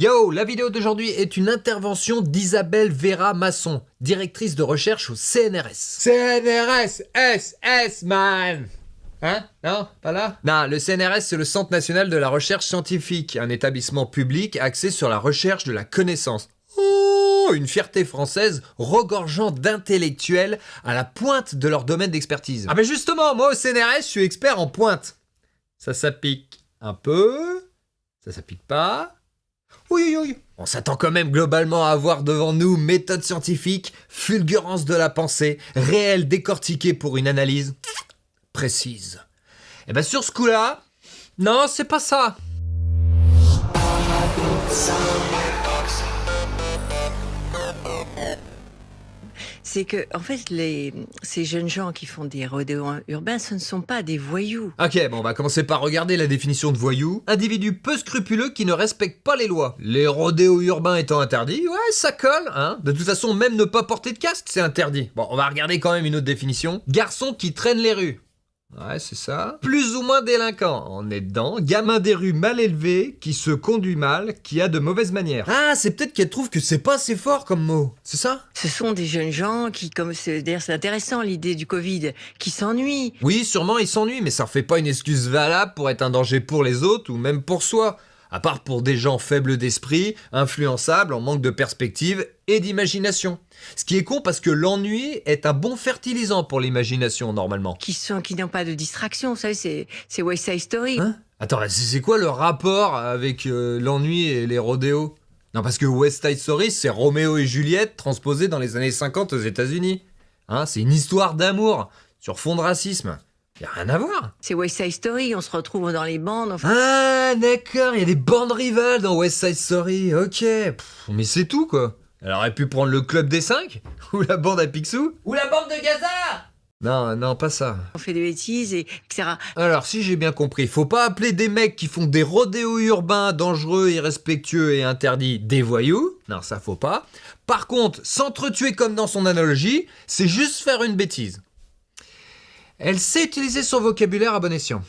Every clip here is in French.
Yo, la vidéo d'aujourd'hui est une intervention d'Isabelle Vera Masson, directrice de recherche au CNRS. CNRS, SS, man. Hein? Non? Pas là? Non, le CNRS, c'est le Centre National de la Recherche Scientifique, un établissement public axé sur la recherche de la connaissance. Oh, une fierté française regorgeant d'intellectuels à la pointe de leur domaine d'expertise. Ah ben justement, moi au CNRS, je suis expert en pointe. Ça pique un peu, ça pique pas. Oui. On s'attend quand même globalement à avoir devant nous méthode scientifique, fulgurance de la pensée, réel décortiqué pour une analyse précise. Et ben sur ce coup-là, non, c'est pas ça. C'est que, en fait, ces jeunes gens qui font des rodéos urbains, ce ne sont pas des voyous. Ok, bon, on va commencer par regarder la définition de voyou. Individu peu scrupuleux qui ne respecte pas les lois. Les rodéos urbains étant interdits, ouais, ça colle, hein. De toute façon, même ne pas porter de casque, c'est interdit. Bon, on va regarder quand même une autre définition. Garçon qui traîne les rues. Ouais, c'est ça. Plus ou moins délinquant, on est dedans. Gamin des rues mal élevé, qui se conduit mal, qui a de mauvaises manières. Ah, c'est peut-être qu'elle trouve que c'est pas assez fort comme mot. C'est ça? Ce sont des jeunes gens qui, d'ailleurs c'est intéressant l'idée du Covid, qui s'ennuient. Oui, sûrement ils s'ennuient, mais ça ne fait pas une excuse valable pour être un danger pour les autres ou même pour soi. À part pour des gens faibles d'esprit, influençables, en manque de perspective et d'imagination. Ce qui est con parce que l'ennui est un bon fertilisant pour l'imagination normalement. Qui n'ont pas de distraction, vous savez, c'est West Side Story. Hein? Attends, c'est quoi le rapport avec l'ennui et les rodéos? Non, parce que West Side Story, c'est Roméo et Juliette transposés dans les années 50 aux États-Unis. Hein, c'est une histoire d'amour sur fond de racisme. Y a rien à voir. C'est West Side Story, on se retrouve dans les bandes. Enfin... Ah, d'accord, il y a des bandes rivales dans West Side Story, ok. Mais c'est tout, quoi. Elle aurait pu prendre le Club des 5 ou la bande à Picsou Ou la bande de Gaza? Non, pas ça. On fait des bêtises, etc. Alors, si j'ai bien compris, faut pas appeler des mecs qui font des rodéos urbains dangereux, irrespectueux et interdits des voyous. Non, ça faut pas. Par contre, s'entretuer comme dans son analogie, c'est juste faire une bêtise. Elle sait utiliser son vocabulaire à bon escient.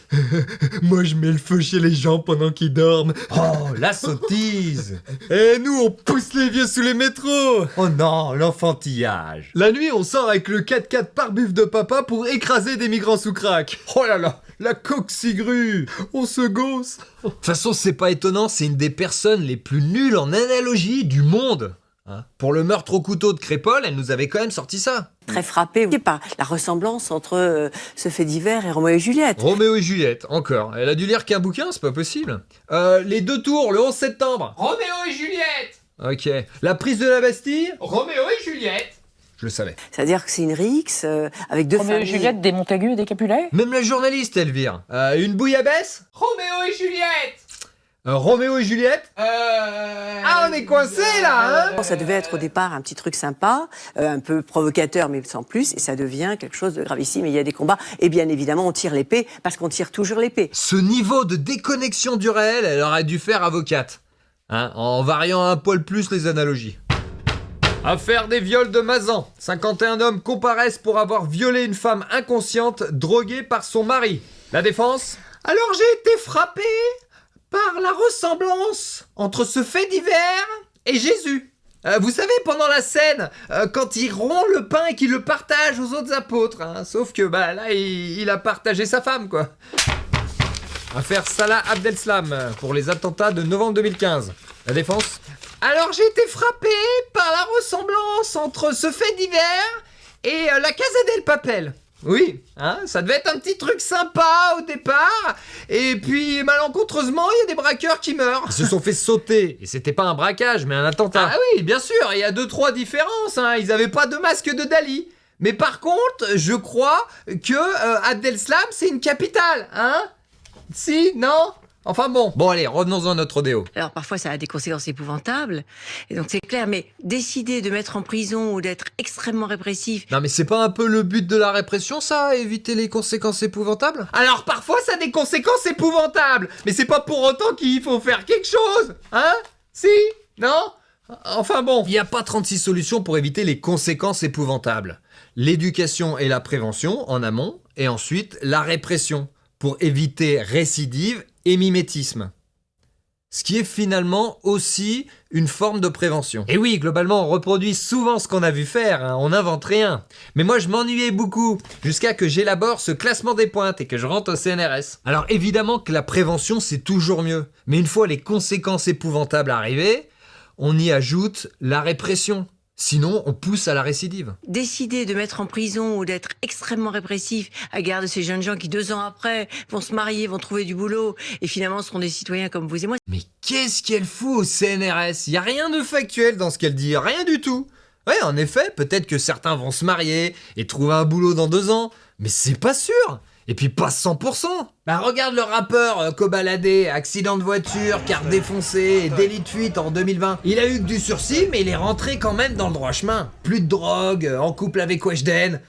Moi, je mets le feu chez les gens pendant qu'ils dorment. Oh, la sottise. Et nous, on pousse les vieux sous les métros. Oh non, l'enfantillage. La nuit, on sort avec le 4x4 pare-buff de papa pour écraser des migrants sous crack. Oh là là. La coxigru. On se gausse. De toute façon, c'est pas étonnant, c'est une des personnes les plus nulles en analogie du monde. Hein? Pour le meurtre au couteau de Crépol, elle nous avait quand même sorti ça. Très frappé par la ressemblance entre ce fait divers et Roméo et Juliette. Roméo et Juliette, encore. Elle a dû lire qu'un bouquin, c'est pas possible. Les 2 tours, le 11 septembre. Roméo et Juliette. Ok. La prise de la Bastille. Roméo et Juliette. Je le savais. C'est-à-dire que c'est une rixe avec deux Roméo et familles. Juliette, des Montaigu et des Capulet. Même la journaliste, Elvire. Une bouillabaisse. Roméo et Juliette. Roméo et Juliette. Ah, on est coincé là, hein. Ça devait être au départ un petit truc sympa, un peu provocateur mais sans plus, et ça devient quelque chose de gravissime. Et il y a des combats, et bien évidemment on tire l'épée, parce qu'on tire toujours l'épée. Ce niveau de déconnexion du réel, elle aurait dû faire avocate. Hein, en variant un poil plus les analogies. Affaire des viols de Mazan. 51 hommes comparaissent pour avoir violé une femme inconsciente, droguée par son mari. La défense? Alors j'ai été frappé par la ressemblance entre ce fait divers et Jésus. Vous savez, pendant la scène, quand il rompt le pain et qu'il le partage aux autres apôtres, hein, sauf que là, il a partagé sa femme, quoi. Affaire Salah Abdeslam pour les attentats de novembre 2015. La défense? Alors j'ai été frappé par la ressemblance entre ce fait divers et la Casa del Papel. Oui, hein, ça devait être un petit truc sympa au départ, et puis malencontreusement, il y a des braqueurs qui meurent. Ils se sont fait sauter, et c'était pas un braquage, mais un attentat. Ah oui, bien sûr, il y a 2-3 différences, hein, ils avaient pas de masque de Dali. Mais par contre, je crois que Abdeslam, c'est une capitale, hein? Si, non? Enfin bon. Bon allez, revenons à notre rodéo. Alors parfois ça a des conséquences épouvantables, et donc c'est clair, mais décider de mettre en prison ou d'être extrêmement répressif... Non mais c'est pas un peu le but de la répression ça, éviter les conséquences épouvantables? Alors parfois ça a des conséquences épouvantables, mais c'est pas pour autant qu'il faut faire quelque chose, hein? Si? Non? Enfin bon. Il n'y a pas 36 solutions pour éviter les conséquences épouvantables. L'éducation et la prévention en amont, et ensuite la répression, pour éviter récidive et mimétisme. Ce qui est finalement aussi une forme de prévention. Et oui, globalement, on reproduit souvent ce qu'on a vu faire, hein, on n'invente rien. Mais moi, je m'ennuyais beaucoup, jusqu'à que j'élabore ce classement des pointes et que je rentre au CNRS. Alors évidemment que la prévention, c'est toujours mieux. Mais une fois les conséquences épouvantables arrivées, on y ajoute la répression. Sinon, on pousse à la récidive. Décider de mettre en prison ou d'être extrêmement répressif à l'égard de ces jeunes gens qui 2 ans après vont se marier, vont trouver du boulot et finalement seront des citoyens comme vous et moi. Mais qu'est-ce qu'elle fout au CNRS? Y a rien de factuel dans ce qu'elle dit, rien du tout. Ouais, en effet, peut-être que certains vont se marier et trouver un boulot dans 2 ans, mais c'est pas sûr. Et puis pas 100%. Bah regarde le rappeur cobaladé, accident de voiture, carte défoncée et délit de fuite en 2020. Il a eu que du sursis, mais il est rentré quand même dans le droit chemin. Plus de drogue, en couple avec Weshden.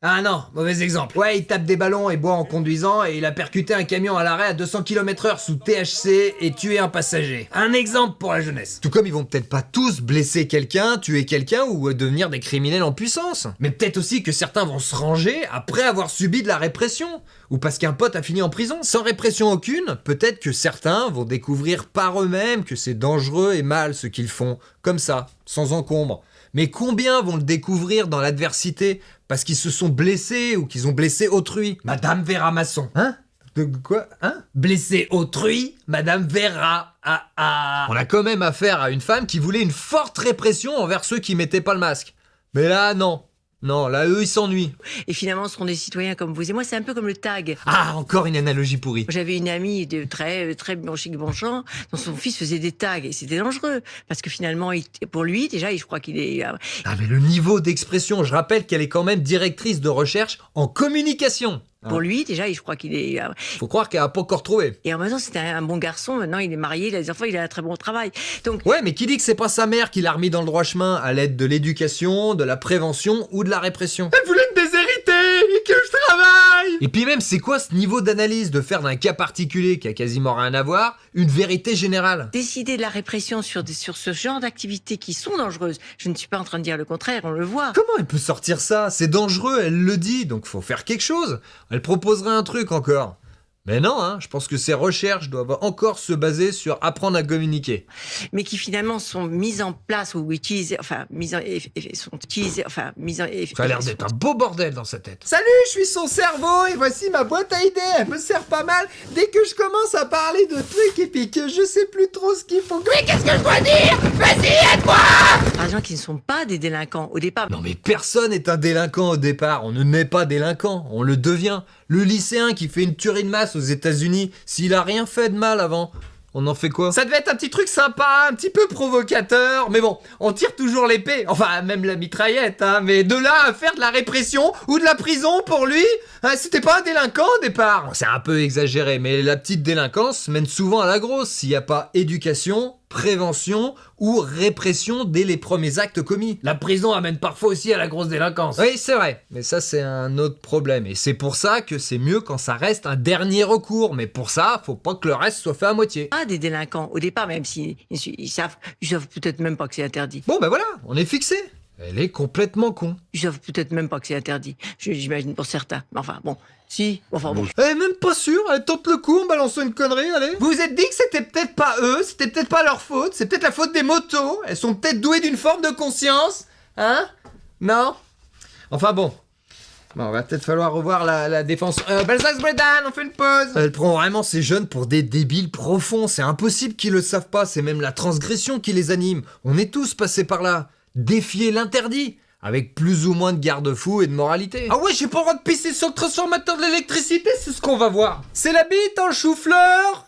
Ah non, mauvais exemple. Ouais, il tape des ballons et boit en conduisant et il a percuté un camion à l'arrêt à 200 km/h sous THC et tué un passager. Un exemple pour la jeunesse. Tout comme ils vont peut-être pas tous blesser quelqu'un, tuer quelqu'un ou devenir des criminels en puissance. Mais peut-être aussi que certains vont se ranger après avoir subi de la répression. Ou parce qu'un pote a fini en prison. Sans répression aucune, peut-être que certains vont découvrir par eux-mêmes que c'est dangereux et mal ce qu'ils font. Comme ça, sans encombre. Mais combien vont le découvrir dans l'adversité parce qu'ils se sont blessés ou qu'ils ont blessé autrui? Madame Vera Masson. Hein? De quoi? Hein? Blessé autrui, Madame Vera. Ah ah. On a quand même affaire à une femme qui voulait une forte répression envers ceux qui mettaient pas le masque. Mais là, non. Non, là, eux, ils s'ennuient. Et finalement seront des citoyens comme vous et moi. C'est un peu comme le tag. Ah, encore une analogie pourrie. J'avais une amie de très bon chic bon champ dont son fils faisait des tags et c'était dangereux parce que finalement pour lui déjà je crois qu'il est Ah mais le niveau d'expression, je rappelle qu'elle est quand même directrice de recherche en communication. pour lui déjà je crois qu'il est Faut croire qu'elle a pas encore trouvé. et en même temps c'était un bon garçon. Maintenant il est marié, il a des enfants, il a un très bon travail. Donc ouais, mais qui dit que c'est pas sa mère qui l'a remis dans le droit chemin à l'aide de l'éducation, de la prévention ou de la répression? Elle voulait me déshériter et que je travaille. Et puis même, c'est quoi ce niveau d'analyse de faire d'un cas particulier qui a quasiment rien à voir une vérité générale? décider de la répression sur ce genre d'activités qui sont dangereuses. Je ne suis pas en train de dire le contraire, on le voit. Comment elle peut sortir ça? C'est dangereux, elle le dit, donc faut faire quelque chose. Elle proposerait un truc encore. Mais non, hein, je pense que ces recherches doivent encore se baser sur apprendre à communiquer. Mais qui finalement sont mises en place ou utilisées, Ça a l'air d'être un beau bordel dans sa tête. Salut, je suis son cerveau et voici ma boîte à idées. Elle me sert pas mal dès que je commence à parler de trucs et puis que je sais plus trop ce qu'il faut. Mais qu'est-ce que je dois dire? Vas-y, aide-moi! Par gens qui ne sont pas des délinquants au départ. Non mais personne n'est un délinquant au départ. On ne naît pas délinquant, on le devient. Le lycéen qui fait une tuerie de masse aux États-Unis, s'il a rien fait de mal avant, on en fait quoi? Ça devait être un petit truc sympa, un petit peu provocateur, mais bon, on tire toujours l'épée, enfin même la mitraillette, hein, mais de là à faire de la répression ou de la prison pour lui, hein, c'était pas un délinquant au départ. C'est un peu exagéré, mais la petite délinquance mène souvent à la grosse s'il n'y a pas éducation, prévention ou répression dès les premiers actes commis. La prison amène parfois aussi à la grosse délinquance. Oui, c'est vrai, mais ça c'est un autre problème. Et c'est pour ça que c'est mieux quand ça reste un dernier recours. Mais pour ça, faut pas que le reste soit fait à moitié. Pas des délinquants au départ, même s'ils ils savent peut-être même pas que c'est interdit. Bon ben voilà, on est fixé. Elle est complètement con. Ils savent peut-être même pas que c'est interdit. J'imagine pour certains. Mais enfin bon, si, enfin bon. Elle est même pas sûre, elle tente le coup en balançant une connerie, allez. Vous vous êtes dit que c'était peut-être pas eux, c'était peut-être pas leur faute, c'est peut-être la faute des motos, elles sont peut-être douées d'une forme de conscience, hein? Non? Enfin bon. Bon, va peut-être falloir revoir la défense. Balzac Bredan, on fait une pause. Elle prend vraiment ces jeunes pour des débiles profonds, c'est impossible qu'ils le savent pas, c'est même la transgression qui les anime. On est tous passés par là. Défier l'interdit, avec plus ou moins de garde-fous et de moralité. Ah ouais, j'ai pas le droit de pisser sur le transformateur de l'électricité, c'est ce qu'on va voir. C'est la bite en chou-fleur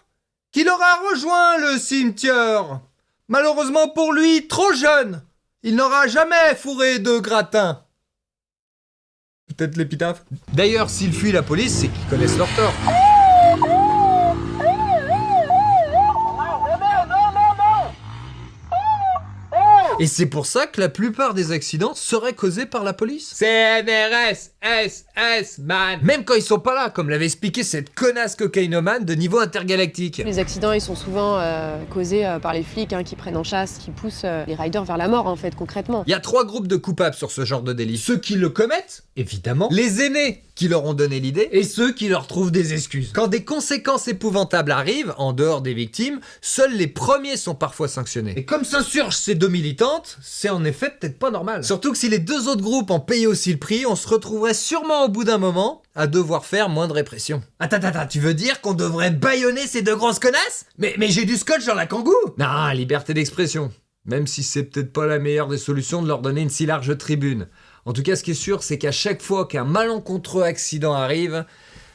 qui l'aura rejoint le cimetière. Malheureusement pour lui, trop jeune, il n'aura jamais fourré de gratin. Peut-être l'épitaphe. D'ailleurs, s'ils fuient la police, c'est qu'ils connaissent leur tort. Et c'est pour ça que la plupart des accidents seraient causés par la police. CNRS, SS, man. Même quand ils sont pas là, comme l'avait expliqué cette connasse cocaïnomane de niveau intergalactique. Les accidents, ils sont souvent causés par les flics qui prennent en chasse, qui poussent les riders vers la mort, en fait, concrètement. Il y a 3 groupes de coupables sur ce genre de délit. Ceux qui le commettent, évidemment, les aînés qui leur ont donné l'idée, et ceux qui leur trouvent des excuses. Quand des conséquences épouvantables arrivent, en dehors des victimes, seuls les premiers sont parfois sanctionnés. Et comme s'insurgent ces 2 militantes, c'est en effet peut-être pas normal. Surtout que si les 2 autres groupes en payaient aussi le prix, on se retrouverait sûrement au bout d'un moment à devoir faire moins de répression. Attends, tu veux dire qu'on devrait bâillonner ces 2 grosses connasses ? Mais j'ai du scotch dans la kangou ! Non, liberté d'expression. Même si c'est peut-être pas la meilleure des solutions de leur donner une si large tribune. En tout cas, ce qui est sûr, c'est qu'à chaque fois qu'un malencontreux accident arrive,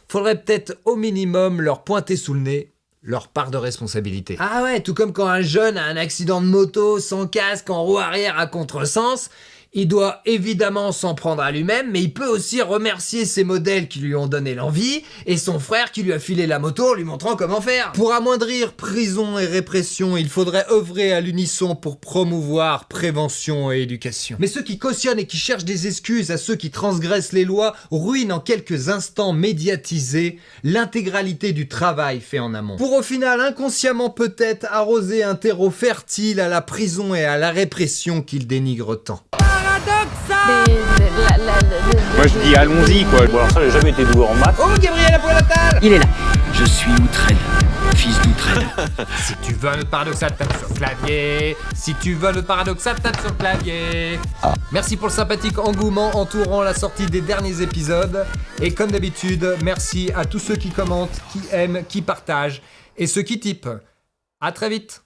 faudrait peut-être au minimum leur pointer sous le nez leur part de responsabilité. Ah ouais, tout comme quand un jeune a un accident de moto sans casque en roue arrière à contresens, il doit évidemment s'en prendre à lui-même, mais il peut aussi remercier ses modèles qui lui ont donné l'envie et son frère qui lui a filé la moto en lui montrant comment faire. Pour amoindrir prison et répression, il faudrait œuvrer à l'unisson pour promouvoir prévention et éducation. Mais ceux qui cautionnent et qui cherchent des excuses à ceux qui transgressent les lois ruinent en quelques instants médiatisés l'intégralité du travail fait en amont. Pour au final inconsciemment peut-être arroser un terreau fertile à la prison et à la répression qu'ils dénigrent tant. Moi je dis allons-y quoi. Bon alors ça j'ai jamais été doué en maths. Oh Gabriel Apollatal, Il est là. Je suis Outrel, fils d'Outrel. Si tu veux le paradoxal, tape sur le clavier. Si tu veux le paradoxal, tape sur le clavier. Merci pour le sympathique engouement entourant la sortie des derniers épisodes. Et comme d'habitude, merci à tous ceux qui commentent, qui aiment, qui partagent et ceux qui typent. À très vite.